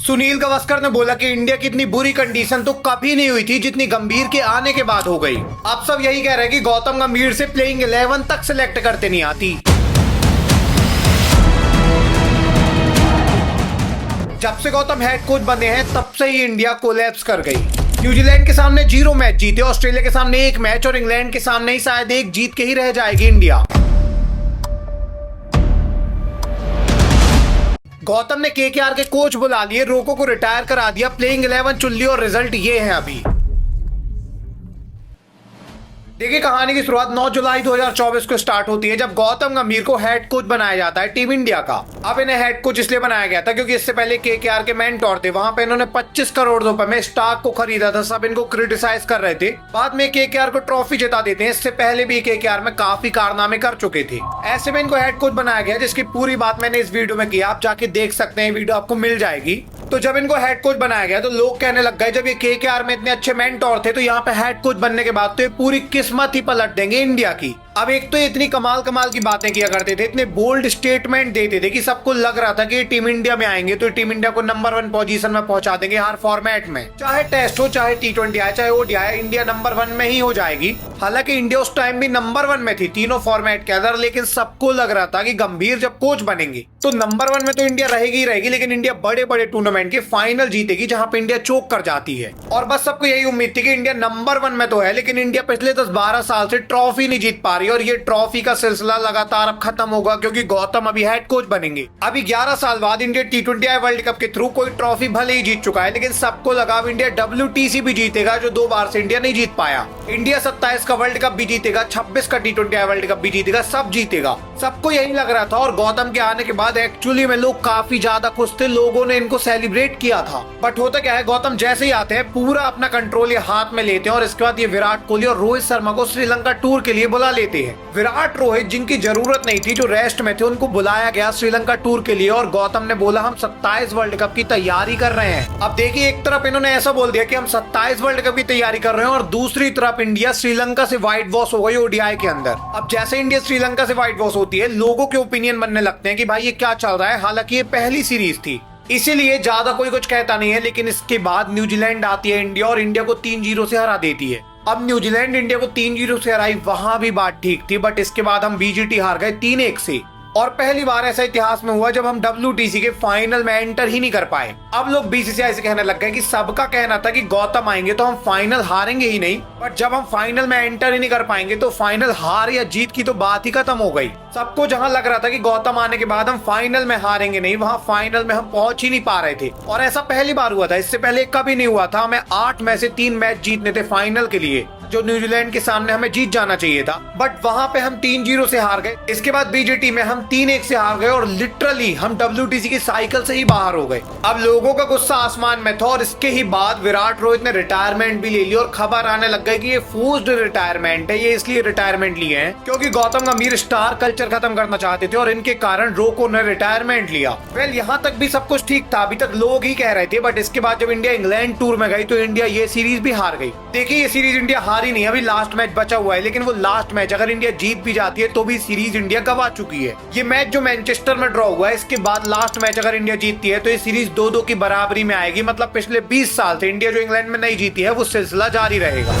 सुनील गावस्कर ने बोला कि इंडिया की इतनी बुरी कंडीशन तो कभी नहीं हुई थी जितनी गंभीर के आने के बाद हो गई। अब सब यही कह रहे हैं कि गौतम गंभीर से प्लेइंग 11 तक सिलेक्ट करते नहीं आती। जब से गौतम हेड कोच बने हैं तब से ही इंडिया कोलैप्स कर गई। न्यूजीलैंड के सामने 0 मैच जीते, ऑस्ट्रेलिया के सामने 1 मैच और इंग्लैंड के सामने ही शायद 1 जीत के ही रह जाएगी इंडिया। गौतम ने केकेआर के कोच बुला लिए, रोको को रिटायर करा दिया, प्लेइंग 11 चुन ली और रिजल्ट ये है अभी। देखिए कहानी की शुरुआत 9 जुलाई 2024 को स्टार्ट होती है जब गौतम गंभीर को हेड कोच बनाया जाता है टीम इंडिया का। अब इन्हें हेड कोच इसलिए बनाया गया था क्योंकि इससे पहले केकेआर के मेंटोर थे, वहां पे इन्होंने 25 करोड़ रुपए में स्टॉक को खरीदा था। सब इनको क्रिटिसाइज कर रहे थे, बाद में केकेआर को ट्रॉफी जिता देते हैं। इससे पहले भी केकेआर में काफी कारनामे कर चुके थे। ऐसे में इनको हेड कोच बनाया गया जिसकी पूरी बात मैंने इस वीडियो में की, आप जाके देख सकते हैं, वीडियो आपको मिल जाएगी। तो जब इनको हेड कोच बनाया गया तो लोग कहने लग गए जब ये केकेआर में इतने अच्छे मेंटोर थे तो यहाँ पे हेड कोच बनने के बाद तो ये पूरी किस्मत ही पलट देंगे इंडिया की। अब एक तो इतनी कमाल की बातें किया करते थे, इतने बोल्ड स्टेटमेंट देते थे कि सबको लग रहा था कि टीम इंडिया में आएंगे तो टीम इंडिया को नंबर 1 पोजीशन में पहुंचा देंगे हर फॉर्मेट में, चाहे टेस्ट हो, चाहे T20 आए, चाहे ओडीआई, इंडिया नंबर 1 में ही हो जाएगी। हालांकि इंडिया उस टाइम भी नंबर 1 में थी तीनों फॉर्मेट के अंदर, लेकिन सबको लग रहा था कि गंभीर जब कोच बनेंगे तो नंबर 1 में तो इंडिया रहेगी ही रहेगी, लेकिन इंडिया बड़े बड़े टूर्नामेंट के फाइनल जीतेगी जहां पे इंडिया चोक कर जाती है। और बस सबको यही उम्मीद थी कि इंडिया नंबर 1 में तो है, लेकिन इंडिया पिछले 10-12 साल से ट्रॉफी नहीं जीत पा रही और ये ट्रॉफी का सिलसिला लगातार अब खत्म होगा क्योंकि गौतम अभी हेड कोच बनेंगे। अभी 11 साल बाद इंडिया T20I वर्ल्ड कप के थ्रू कोई ट्रॉफी भले ही जीत चुका है, लेकिन सबको लगा इंडिया WTC भी जीतेगा जो 2 बार से इंडिया नहीं जीत पाया। इंडिया 27 का वर्ल्ड कप भी जीतेगा, 26 का T20I वर्ल्ड कप भी जीतेगा, सब जीतेगा, सबको यही लग रहा था। और गौतम के आने के बाद एक्चुअली में लोग काफी ज्यादा खुश थे, लोगों ने इनको सेलिब्रेट किया था। बट होता क्या है, गौतम जैसे ही आते हैं पूरा अपना कंट्रोल ये हाथ में लेते हैं और इसके बाद ये विराट कोहली और रोहित शर्मा को श्रीलंका टूर के लिए बुला लेते हैं। विराट रोहित जिनकी जरूरत नहीं थी, जो रेस्ट में थे, उनको बुलाया गया श्रीलंका टूर के लिए और गौतम ने बोला हम 27 वर्ल्ड कप की तैयारी कर रहे हैं। अब देखिए एक तरफ इन्होंने ऐसा बोल दिया कि हम 27 वर्ल्ड कप की तैयारी कर रहे हैं और दूसरी तरफ इंडिया श्रीलंका से व्हाइट वॉश हो गई ओडीआई के अंदर। अब जैसे इंडिया श्रीलंका से व्हाइट वॉश होती है, लोगों के ओपिनियन बनने लगते हैं कि भाई ये क्या चल रहा है। हालांकि ये पहली सीरीज थी इसीलिए ज्यादा कोई कुछ कहता नहीं है, लेकिन इसके बाद न्यूजीलैंड आती है इंडिया और इंडिया को 3-0 से हरा देती है। अब न्यूजीलैंड इंडिया को 3-0 से हराई, वहां भी बात ठीक थी, बट इसके बाद हम बीजीटी हार गए 3-1 से। और पहली बार ऐसा इतिहास में हुआ जब हम WTC के फाइनल में एंटर ही नहीं कर पाए। अब लोग BCCI से कहने लग गए कि सबका कहना था कि गौतम आएंगे तो हम फाइनल हारेंगे ही नहीं, बट जब हम फाइनल में एंटर ही नहीं कर पाएंगे तो फाइनल हार या जीत की तो बात ही खत्म हो गई। सबको जहां लग रहा था कि गौतम आने के बाद हम फाइनल में हारेंगे नहीं, वहां फाइनल में हम पहुंच ही नहीं पा रहे थे। और ऐसा पहली बार हुआ था, इससे पहले कभी नहीं हुआ था। हमें 8 में से 3 मैच जीतने थे फाइनल के लिए, जो न्यूजीलैंड के सामने हमें जीत जाना चाहिए था, बट वहां पे हम 3-0 से हार गए। इसके बाद बीजीटी में हम 3-1 से हार गए और लिटरली हम WTC की साइकिल से ही बाहर हो गए। अब लोगों का गुस्सा आसमान में था और इसके ही बाद विराट रोहित ने रिटायरमेंट भी ले ली और खबर आने लग गई कि ये फोर्स्ड रिटायरमेंट है, ये इसलिए रिटायरमेंट लिए हैं क्योंकि गौतम गंभीर स्टार कल्चर खत्म करना चाहते थे और इनके कारण रोको ने रिटायरमेंट लिया। वेल यहाँ तक भी सब कुछ ठीक था, अभी तक लोग ही कह रहे थे, बट इसके बाद जब इंडिया इंग्लैंड टूर में गई तो इंडिया ये सीरीज भी हार गई। देखिए ये सीरीज इंडिया हारी नहीं, अभी लास्ट मैच बचा हुआ है, लेकिन वो लास्ट मैच अगर इंडिया जीत भी जाती है तो भी सीरीज इंडिया गवा चुकी है। ये मैच जो मैनचेस्टर में ड्रॉ हुआ है, इसके बाद लास्ट मैच अगर इंडिया जीतती है तो ये सीरीज 2-2 की बराबरी में आएगी। मतलब पिछले 20 साल से इंडिया जो इंग्लैंड में नहीं जीती है वो सिलसिला जारी रहेगा।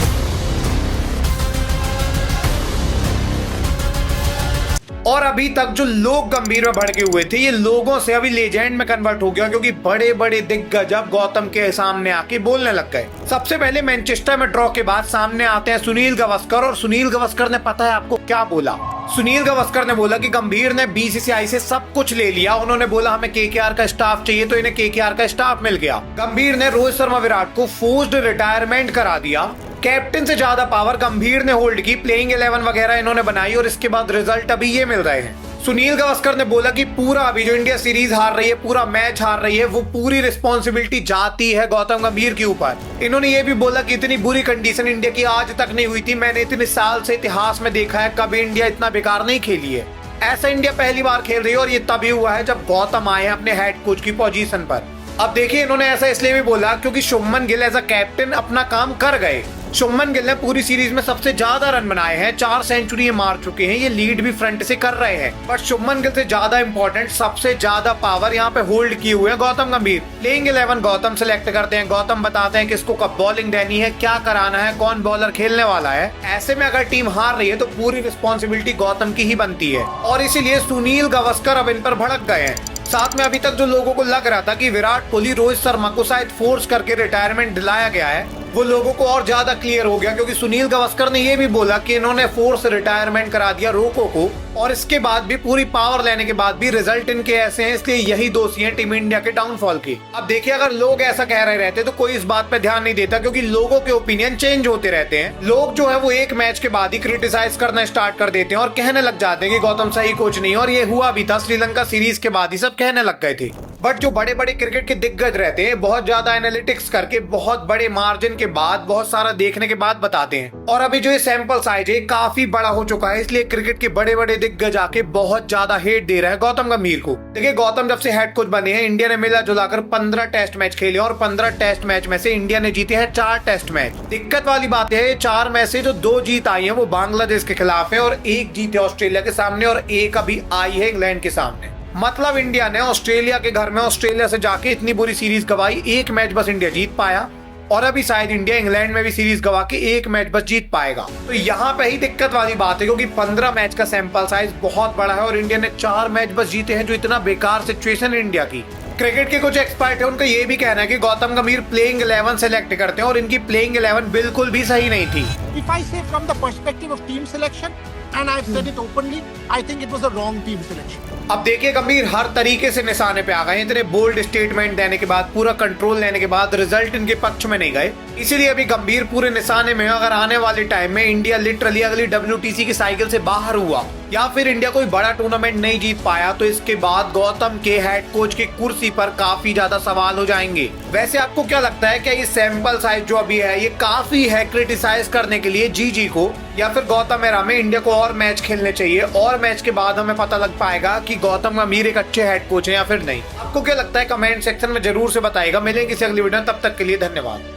और अभी तक जो लोग गंभीर में भड़के हुए थे, ये लोगों से अभी लेजेंड में कन्वर्ट हो गया क्योंकि बड़े बड़े दिग्गज अब गौतम के सामने आके बोलने लग गए। सबसे पहले मैनचेस्टर में ड्रॉ के बाद सामने आते हैं सुनील गावस्कर और सुनील गावस्कर ने पता है आपको क्या बोला? सुनील गावस्कर ने बोला कि गंभीर ने BCCI से सब कुछ ले लिया। उन्होंने बोला हमें KKR का स्टाफ चाहिए तो इन्हें KKR का स्टाफ मिल गया। गंभीर ने रोहित शर्मा विराट को फोर्स्ड रिटायरमेंट करा दिया। कैप्टन से ज्यादा पावर गंभीर ने होल्ड की, प्लेइंग 11 वगैरह इन्होंने बनाई और इसके बाद रिजल्ट अभी ये मिल रहे हैं। सुनील गावस्कर ने बोला कि पूरा अभी जो इंडिया सीरीज हार रही है, पूरा मैच हार रही है, वो पूरी रिस्पॉन्सिबिलिटी जाती है गौतम गंभीर के ऊपर। इन्होंने ये भी बोला कि इतनी बुरी कंडीशन इंडिया की आज तक नहीं हुई थी, मैंने इतने साल से इतिहास में देखा है, कभी इंडिया इतना बेकार नहीं खेली है। ऐसा इंडिया पहली बार खेल रही है और ये तभी हुआ है जब गौतम आए हैं अपने हेड कोच की पोजीशन पर। अब देखिए इन्होंने ऐसा इसलिए भी बोला क्योंकि Shubman Gill as a captain अपना काम कर गए। शुभमन गिल ने पूरी सीरीज में सबसे ज्यादा रन बनाए हैं, 4 सेंचुरी मार चुके हैं, ये लीड भी फ्रंट से कर रहे हैं। बट शुभमन गिल से ज्यादा इंपॉर्टेंट, सबसे ज्यादा पावर यहाँ पे होल्ड किए हुए हैं गौतम गंभीर। प्लेइंग 11 गौतम सेलेक्ट करते हैं, गौतम बताते हैं किसको कब बॉलिंग देनी है, क्या कराना है, कौन बॉलर खेलने वाला है। ऐसे में अगर टीम हार रही है तो पूरी रिस्पॉन्सिबिलिटी गौतम की ही बनती है और इसीलिए सुनील गावस्कर अब इन पर भड़क गए हैं। साथ में अभी तक जो लोगों को लग रहा था कि विराट कोहली रोहित शर्मा को शायद फोर्स करके रिटायरमेंट दिलाया गया है, वो लोगों को और ज्यादा क्लियर हो गया, क्योंकि सुनील गावस्कर ने ये भी बोला कि इन्होंने फोर्स रिटायरमेंट करा दिया रोको को, और इसके बाद भी पूरी पावर लेने के बाद भी रिजल्ट इनके ऐसे हैं, इसलिए यही दोषी हैं टीम इंडिया के डाउनफॉल के। अब देखिए, अगर लोग ऐसा कह रहे रहते तो कोई इस बात पे ध्यान नहीं देता, क्योंकि लोगों के ओपिनियन चेंज होते रहते हैं। लोग जो है वो एक मैच के बाद ही क्रिटिसाइज करना स्टार्ट कर देते हैं और कहने लग जाते हैं कि गौतम सही कोच नहीं, और ये हुआ भी था श्रीलंका सीरीज के बाद ही सब कहने लग गए थे। बट जो बड़े बड़े क्रिकेट के दिग्गज रहते हैं, बहुत ज्यादा एनालिटिक्स करके बहुत बड़े मार्जिन के बाद, बहुत सारा देखने के बाद बताते हैं। और अभी जो ये सैंपल साइज है काफी बड़ा हो चुका है, इसलिए क्रिकेट के बड़े बड़े दिग्गज आके बहुत ज्यादा हेट दे रहे हैं गौतम गंभीर को। देखिए, गौतम जब से हेड कोच बने हैं, इंडिया ने मिला जुलाकर 15 टेस्ट मैच खेले और 15 टेस्ट मैच में से इंडिया ने जीते हैं 4 टेस्ट मैच। दिक्कत वाली बात है, 4 में से जो 2 जीत आई है वो बांग्लादेश के खिलाफ है, और 1 जीत है ऑस्ट्रेलिया के सामने, और 1 अभी आई है इंग्लैंड के सामने। मतलब इंडिया ने ऑस्ट्रेलिया के घर में ऑस्ट्रेलिया से जाके इतनी बुरी सीरीज गवाई, 1 मैच बस इंडिया जीत पाया, और अभी शायद इंडिया इंग्लैंड में भी सीरीज गवा के 1 मैच बस जीत पाएगा। तो यहाँ पे ही दिक्कत वाली बात है, क्योंकि 15 मैच का सैंपल साइज बहुत बड़ा है और इंडिया ने 4 मैच बस जीते हैं, जो इतना बेकार सिचुएशन है इंडिया की। क्रिकेट के कुछ एक्सपर्ट है, उनका ये भी कहना है कि गौतम गंभीर प्लेइंग 11 सेलेक्ट करते हैं और इनकी प्लेइंग 11 बिल्कुल भी सही नहीं थी। If I say from the perspective of team selection, and I've said it openly, I think it was a wrong team selection. अब देखिए, गंभीर हर तरीके से निशाने पे आ गए, इतने बोल्ड स्टेटमेंट देने के बाद, पूरा कंट्रोल लेने के बाद रिजल्ट इनके पक्ष में नहीं गए, इसीलिए अभी गंभीर पूरे निशाने में। अगर आने वाले टाइम में इंडिया लिटरली अगली WTC की साइकिल से बाहर हुआ या फिर इंडिया कोई बड़ा टूर्नामेंट नहीं जीत पाया, तो इसके बाद गौतम के हेड कोच की कुर्सी पर काफी ज्यादा सवाल हो जाएंगे। वैसे आपको क्या लगता है, क्या ये सैंपल साइज जो अभी है ये काफी है क्रिटिसाइज करने के लिए जीजी को, या फिर गौतम एरा में इंडिया को और मैच खेलने चाहिए, और मैच के बाद हमें पता लग पाएगा कि गौतम गंभीर एक अच्छे हेड कोच है या फिर नहीं? आपको क्या लगता है, कमेंट सेक्शन में जरूर से बताइएगा। मिलेंगे किसी अगली वीडियो, तब तक के लिए धन्यवाद।